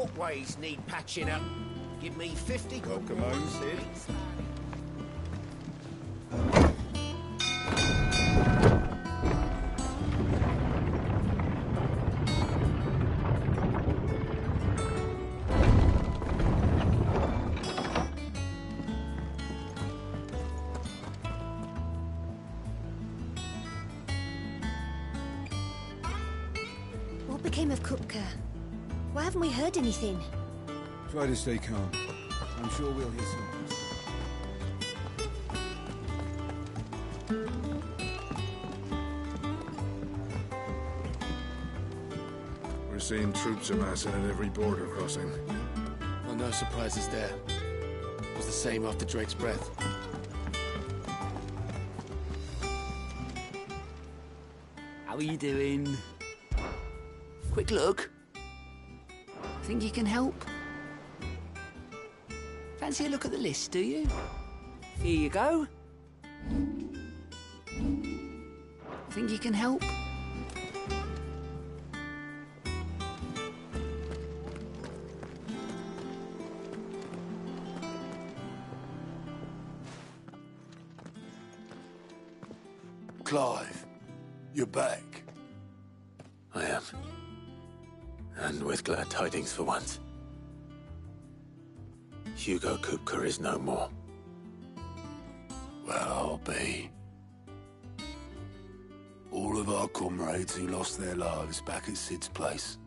walkways need patching up. Give me 50 quid. Welcome home, Sid. What became of Kupka? Why haven't we heard anything? Try to stay calm. I'm sure we'll hear something. We're seeing troops amassing at every border crossing. Well, no surprises there. It was the same after Drake's breath. How are you doing? Quick look. Think you can help? Fancy a look at the list, do you? Here you go. Think you can help? Clive, you're back. I am. And with glad tidings for once. Hugo Kupka is no more. Well, I'll be. All of our comrades who lost their lives back at Sid's place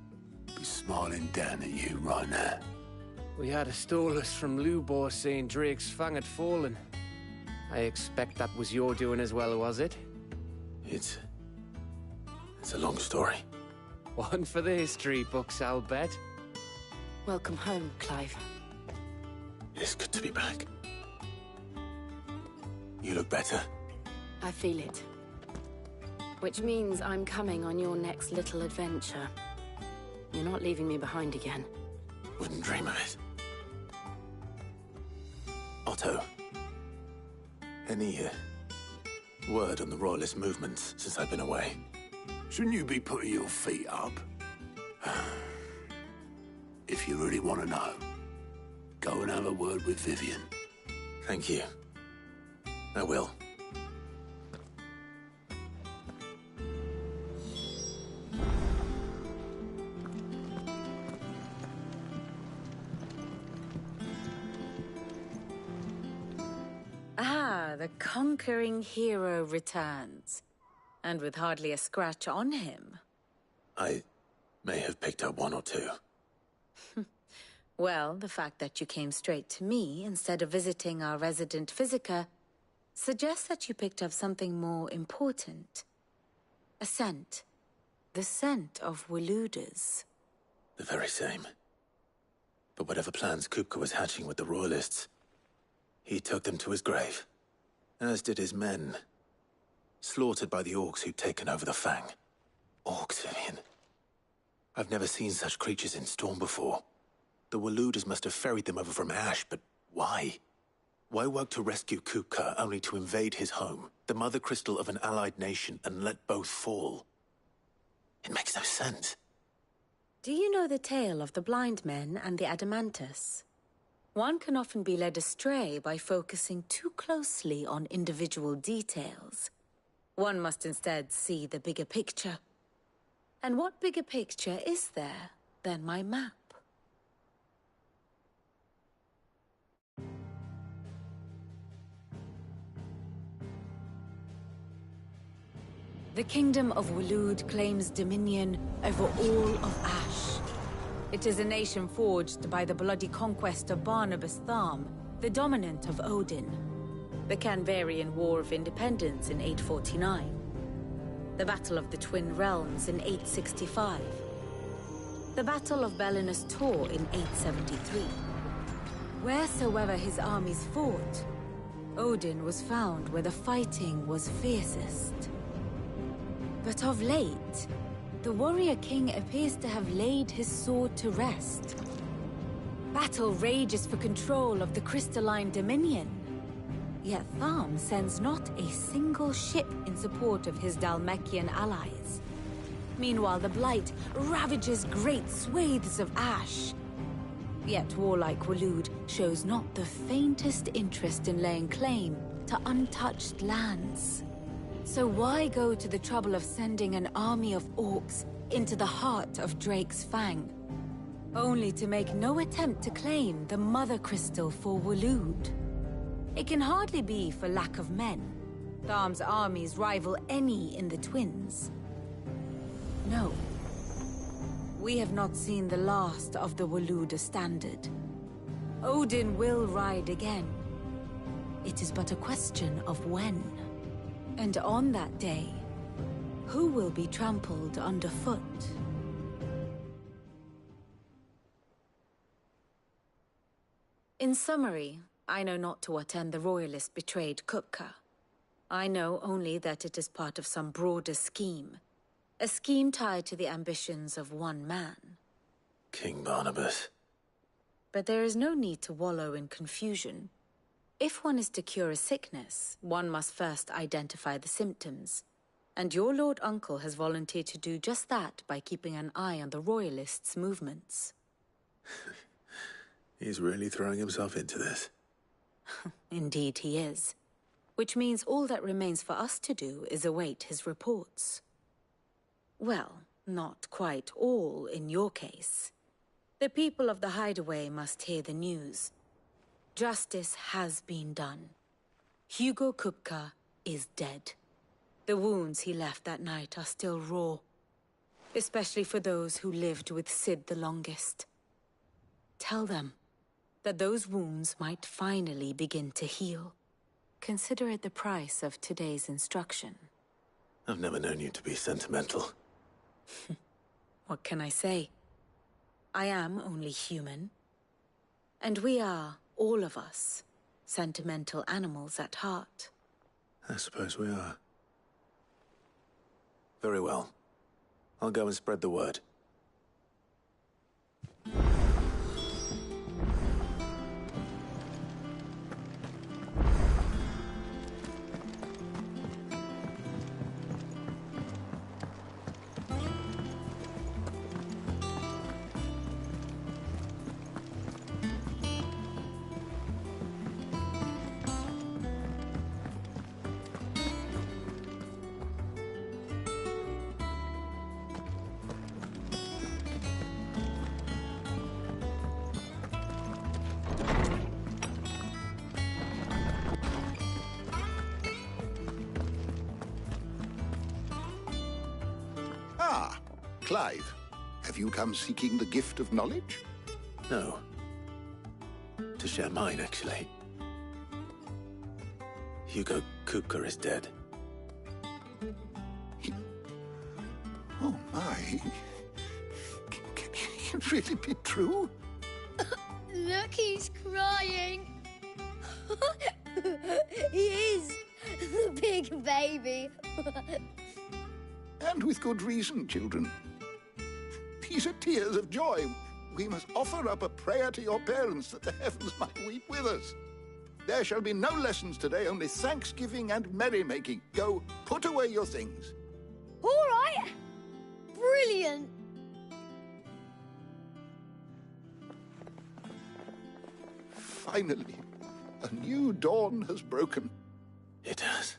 be smiling down at you right now. We had a stolus from Lubor saying Drake's fang had fallen. I expect that was your doing as well, was it? It's a long story. One for the history books, I'll bet. Welcome home, Clive. It's good to be back. You look better. I feel it. Which means I'm coming on your next little adventure. You're not leaving me behind again. Wouldn't dream of it. Otto. Any word on the Royalist movements since I've been away? Shouldn't you be putting your feet up? If you really want to know, go and have a word with Vivian. Thank you. I will. Ah, the conquering hero returns. And with hardly a scratch on him. I may have picked up one or two. Well, the fact that you came straight to me instead of visiting our resident physiker suggests that you picked up something more important. A scent. The scent of Waludas. The very same. But whatever plans Kupka was hatching with the Royalists, he took them to his grave. As did his men. Slaughtered by the orcs who'd taken over the Fang. Orcs, Vivian. I've never seen such creatures in Storm before. The Waludas must have ferried them over from Ash, but why? Why work to rescue Kupka only to invade his home, the mother crystal of an allied nation, and let both fall? It makes no sense. Do you know the tale of the blind men and the Adamantus? One can often be led astray by focusing too closely on individual details. One must instead see the bigger picture. And what bigger picture is there than my map? The Kingdom of Waloed claims dominion over all of Ash. It is a nation forged by the bloody conquest of Barnabas Tharm, the dominant of Odin. The Canvarian War of Independence in 849. The Battle of the Twin Realms in 865. The Battle of Belinus Tor in 873. Wheresoever his armies fought, Odin was found where the fighting was fiercest. But of late, the warrior king appears to have laid his sword to rest. Battle rages for control of the crystalline dominion. Yet Tharm sends not a single ship in support of his Dhalmekian allies. Meanwhile, the Blight ravages great swathes of Ash, Yet warlike Waloed shows not the faintest interest in laying claim to untouched lands. So why go to the trouble of sending an army of orcs into the heart of Drake's Fang, only to make no attempt to claim the Mother Crystal for Waloed? It can hardly be for lack of men. Tharm's armies rival any in the Twins. No. We have not seen the last of the Waloed standard. Odin will ride again. It is but a question of when. And on that day, who will be trampled underfoot? In summary, I know not to what end the Royalists betrayed Kupka. I know only that it is part of some broader scheme. A scheme tied to the ambitions of one man. King Barnabas. But there is no need to wallow in confusion. If one is to cure a sickness, one must first identify the symptoms. And your Lord Uncle has volunteered to do just that by keeping an eye on the Royalists' movements. He's really throwing himself into this. Indeed he is. Which means all that remains for us to do is await his reports. Well, not quite all in your case. The people of the Hideaway must hear the news. Justice has been done. Hugo Kupka is dead. The wounds he left that night are still raw, especially for those who lived with Sid the longest. Tell them that those wounds might finally begin to heal. Consider it the price of today's instruction. I've never known you to be sentimental. What can I say? I am only human. And we are, all of us, sentimental animals at heart. I suppose we are. Very well. I'll go and spread the word. Ah, Clive. Have you come seeking the gift of knowledge? No. To share mine, actually. Hugo Kupka is dead. Oh, my. Can it really be true? Look, he's crying. He is. The big baby. And with good reason, children. These are tears of joy. We must offer up a prayer to your parents that the heavens might weep with us. There shall be no lessons today, only thanksgiving and merrymaking. Go, put away your things. All right. Brilliant. Finally, a new dawn has broken. It has.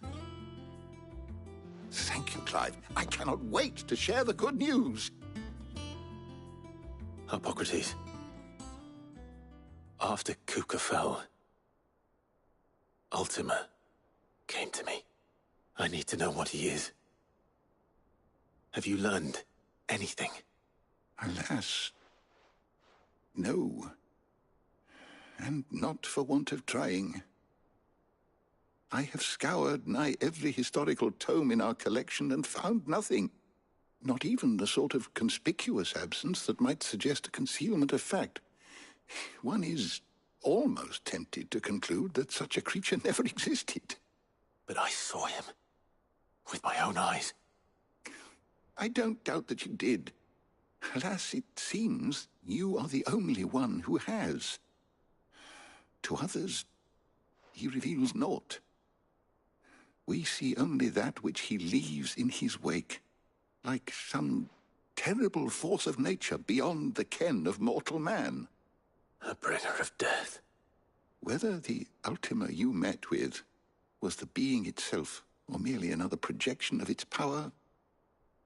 Thank you, Clive. I cannot wait to share the good news. Hippocrates. After Kupka fell, Ultima came to me. I need to know what he is. Have you learned anything? Alas, no. And not for want of trying. I have scoured nigh every historical tome in our collection and found nothing. Not even the sort of conspicuous absence that might suggest a concealment of fact. One is almost tempted to conclude that such a creature never existed. But I saw him. With my own eyes. I don't doubt that you did. Alas, it seems you are the only one who has. To others, he reveals naught. We see only that which he leaves in his wake, like some terrible force of nature beyond the ken of mortal man. A bringer of death. Whether the Ultima you met with was the being itself, or merely another projection of its power,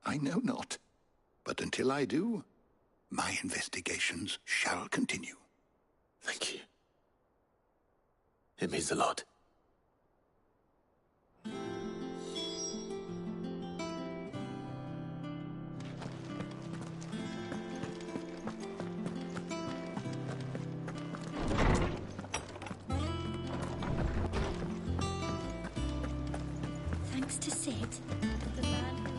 I know not. But until I do, my investigations shall continue. Thank you. It means a lot. Thanks to Sid, the man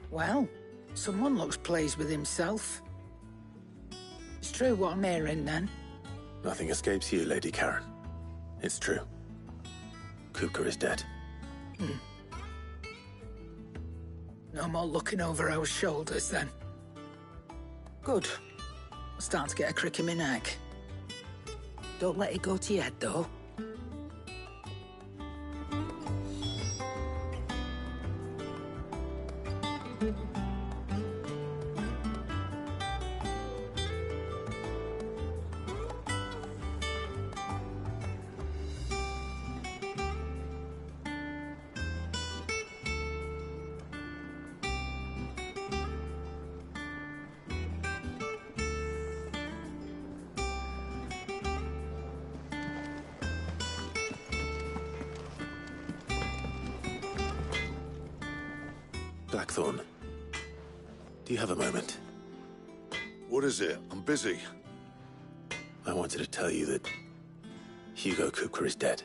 Well, someone looks pleased with himself. It's true what I'm hearing, then. Nothing escapes you, Lady Karen. It's true. Kupka is dead. No more looking over our shoulders, then. Good. I'm starting to get a crick in my neck. Don't let it go to your head, though. Blackthorn, do you have a moment? What is it? I'm busy. I wanted to tell you that Hugo Kupka is dead.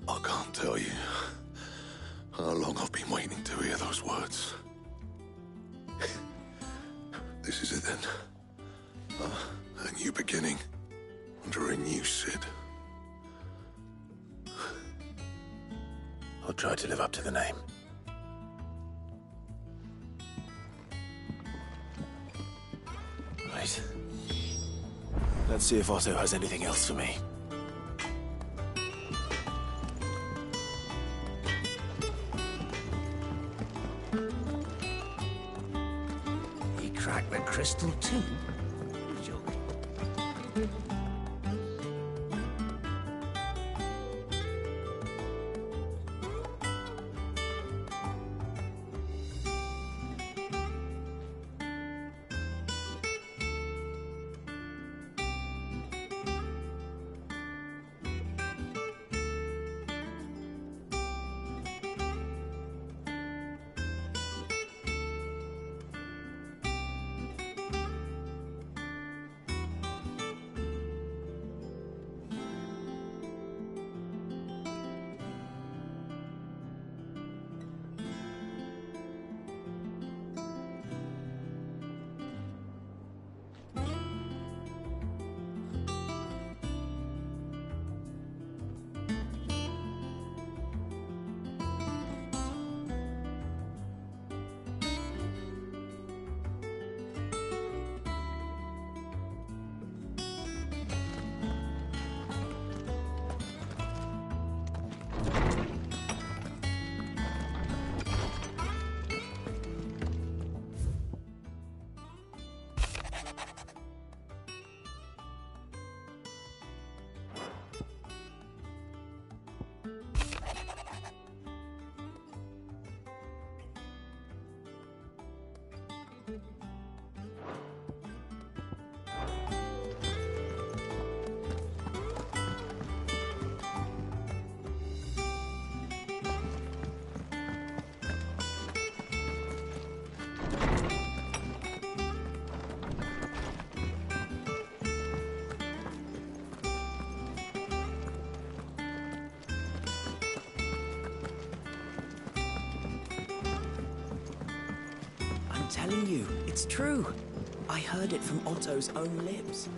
I can't tell you how long I've been waiting to hear those words. This is it then. A new beginning under a new Sid. I'll try to live up to the name. Right. Let's see if Otto has anything else for me. He cracked the crystal too? You're joking. I'm telling you, it's true. I heard it from Otto's own lips.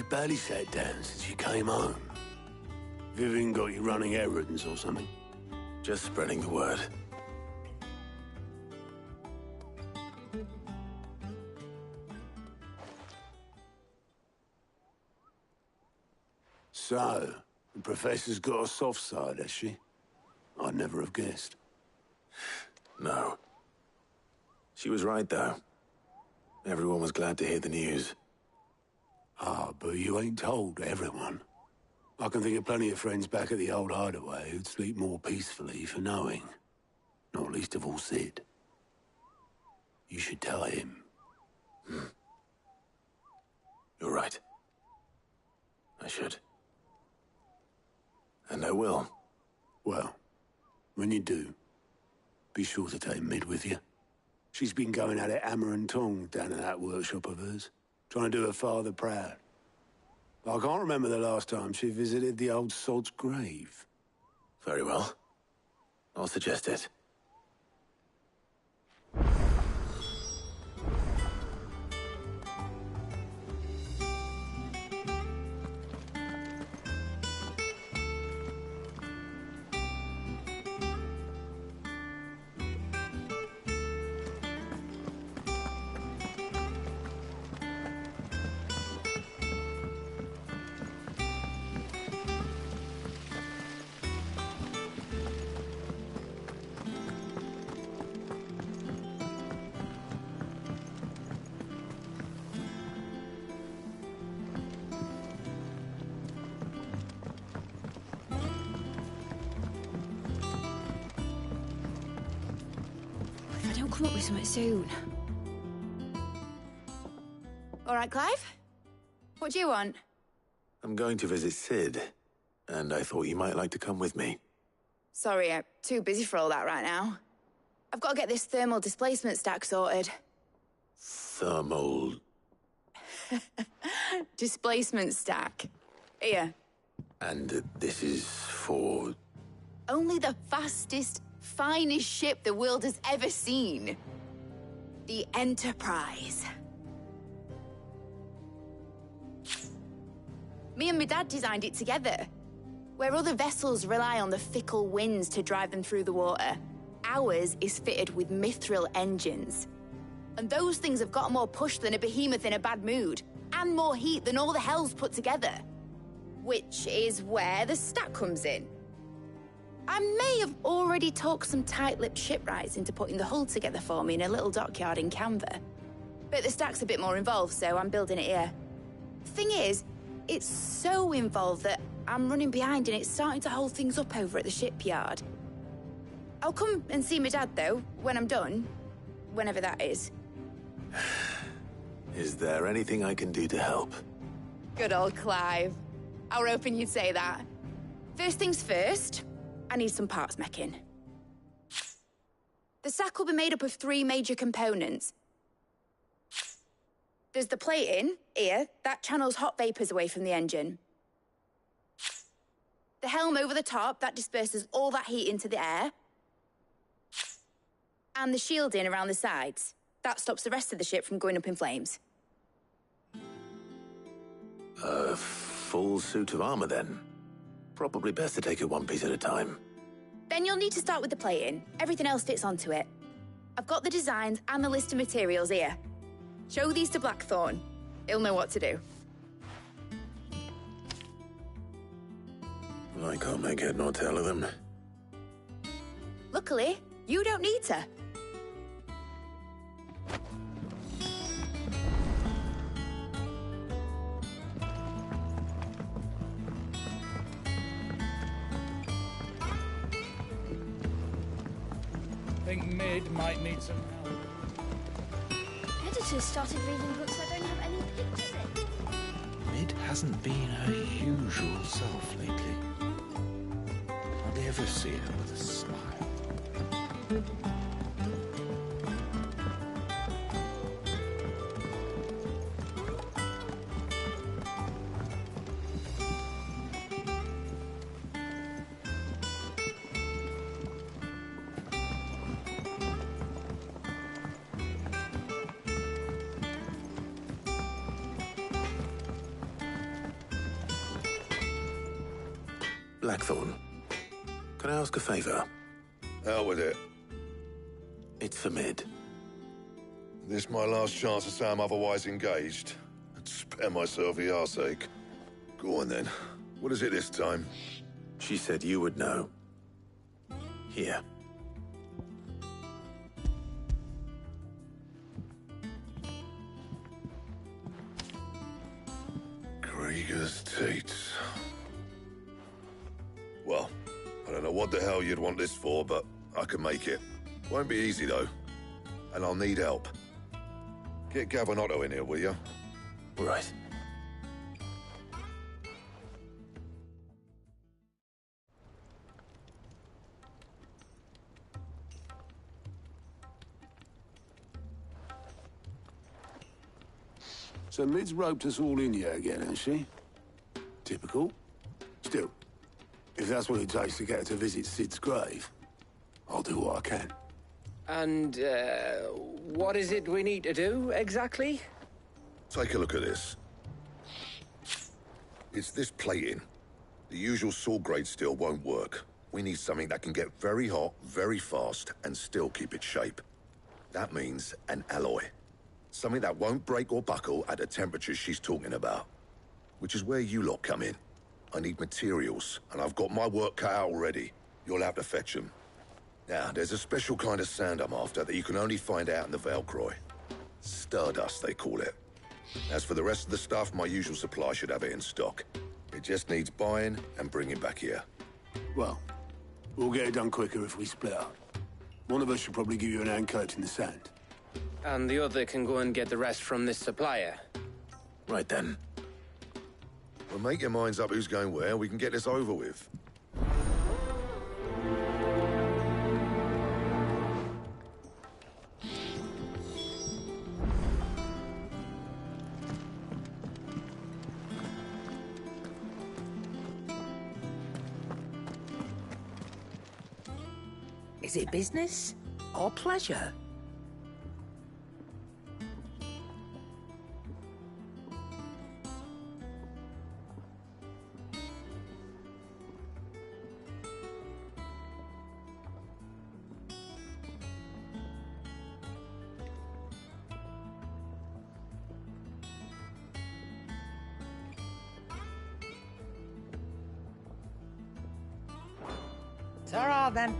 You've barely sat down since you came home. Vivian got you running errands or something? Just spreading the word. So, the Professor's got a soft side, has she? I'd never have guessed. No. She was right, though. Everyone was glad to hear the news. Ah, but you ain't told everyone. I can think of plenty of friends back at the old hideaway who'd sleep more peacefully for knowing. Not least of all Sid. You should tell him. You're right. I should. And I will. Well, when you do, be sure to take Mid with you. She's been going at it hammer and tong down in that workshop of hers, trying to do her father proud. I can't remember the last time she visited the old sod's grave. Very well. I'll suggest it. If I don't come up with something soon. All right, Clive? What do you want? I'm going to visit Sid, and I thought you might like to come with me. Sorry, I'm too busy for all that right now. I've got to get this thermal displacement stack sorted. Thermal... Displacement stack. Here. And this is for... Only the fastest, finest ship the world has ever seen. The Enterprise. Me and my dad designed it together. Where other vessels rely on the fickle winds to drive them through the water, ours is fitted with mithril engines. And those things have got more push than a behemoth in a bad mood, and more heat than all the hells put together. Which is where the stack comes in. I may have already talked some tight-lipped shipwrights into putting the hull together for me in a little dockyard in Canva. But the stack's a bit more involved, so I'm building it here. Thing is, it's so involved that I'm running behind and it's starting to hold things up over at the shipyard. I'll come and see my dad, though, when I'm done. Whenever that is. Is there anything I can do to help? Good old Clive. I were hoping you'd say that. First things first, I need some parts meching. The stack will be made up of 3 major components. There's the plating, here, that channels hot vapors away from the engine. The helm over the top, that disperses all that heat into the air. And the shielding around the sides. That stops the rest of the ship from going up in flames. A full suit of armor, then. Probably best to take it one piece at a time. Then you'll need to start with the plating. Everything else fits onto it. I've got the designs and the list of materials here. Show these to Blackthorn. He'll know what to do. Well, I can't make head nor tail of them. Luckily, you don't need to. I think Mid might need some help. Editors started reading books that don't have any pictures in. Mid hasn't been her usual self lately. Hardly ever see her with a smile. Blackthorn, can I ask a favor? Out with it. It's for Mid. This my last chance to say I'm otherwise engaged. Spare myself the arseache. Go on then. What is it this time? She said you would know. Here. Krieger's Tates. Well, I don't know what the hell you'd want this for, but I can make it. Won't be easy, though. And I'll need help. Get Gavinotto in here, will you? Right. So Mid's roped us all in here again, has she? Typical. Still, if that's what it takes to get her to visit Sid's grave, I'll do what I can. And, what is it we need to do, exactly? Take a look at this. It's this plating. The usual saw grade steel won't work. We need something that can get very hot, very fast, and still keep its shape. That means an alloy. Something that won't break or buckle at the temperatures she's talking about. Which is where you lot come in. I need materials, and I've got my work cut out already. You'll have to fetch them. Now, there's a special kind of sand I'm after that you can only find out in the Valcroy. Stardust, they call it. As for the rest of the stuff, my usual supply should have it in stock. It just needs buying and bringing back here. Well, we'll get it done quicker if we split up. One of us should probably give you an hand coating the sand. And the other can go and get the rest from this supplier. Right then. Well, make your minds up who's going where, we can get this over with. Is it business or pleasure? Ta-ra, then.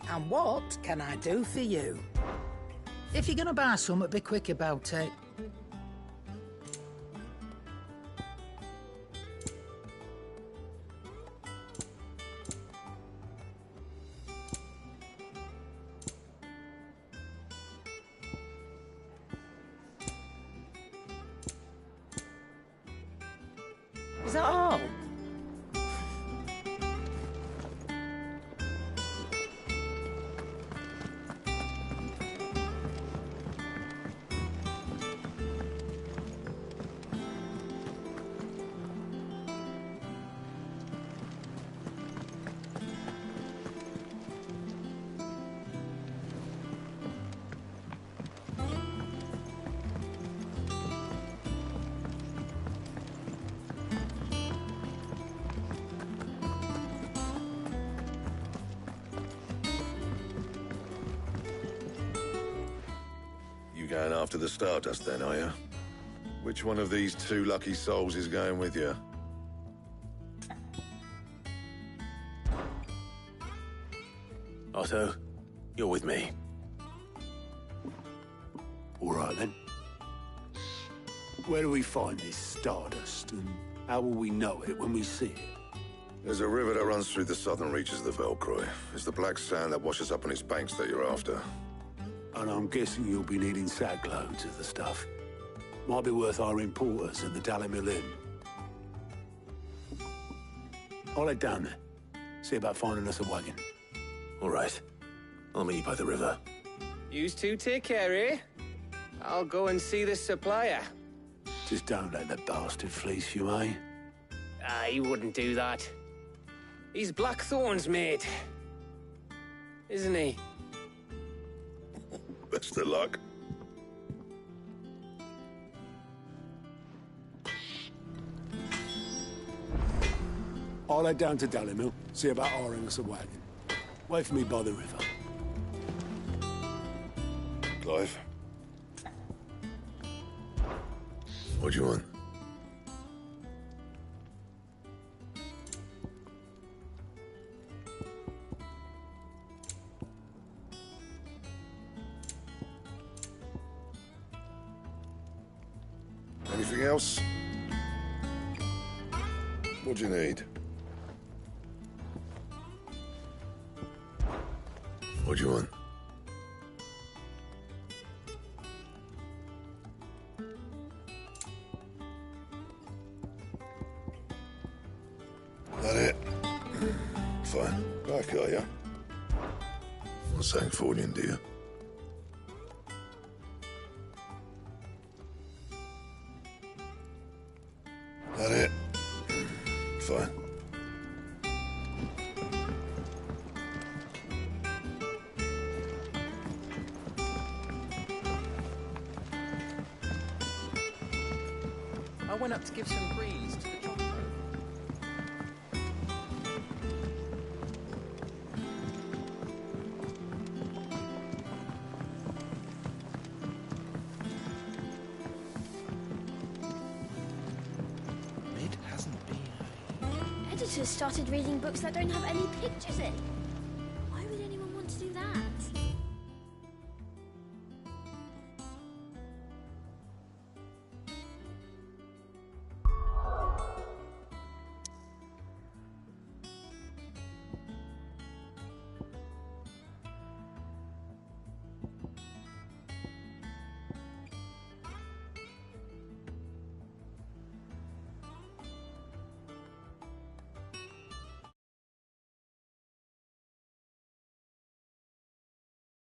And what can I do for you? If you're gonna buy something, be quick about it. Is that all? You going after the Stardust then, are you? Which one of these two lucky souls is going with you? Otto, you're with me. All right, then. Where do we find this Stardust, and how will we know it when we see it? There's a river that runs through the southern reaches of the Valcroy. It's the black sand that washes up on its banks that you're after. And I'm guessing you'll be needing sackloads of the stuff. Might be worth hiring porters at the Dalimil Inn. I'll head down there. See about finding us a wagon. All right. I'll meet you by the river. Yous two take care, eh? I'll go and see this supplier. Just don't let the bastard fleece you, eh? He wouldn't do that. He's Blackthorn's mate. Isn't he? Best of luck. I'll head down to Dallimil, see about hiring us a wagon. Wait for me by the river. Clive? What do you want? Anything else? What do you need? What do you want? That it? Fine. Back, are ya? Not saying falling, do you? That it? Fine. I went up to give some grease to the chopper. It hasn't been. Editors started reading books that don't have any pictures in.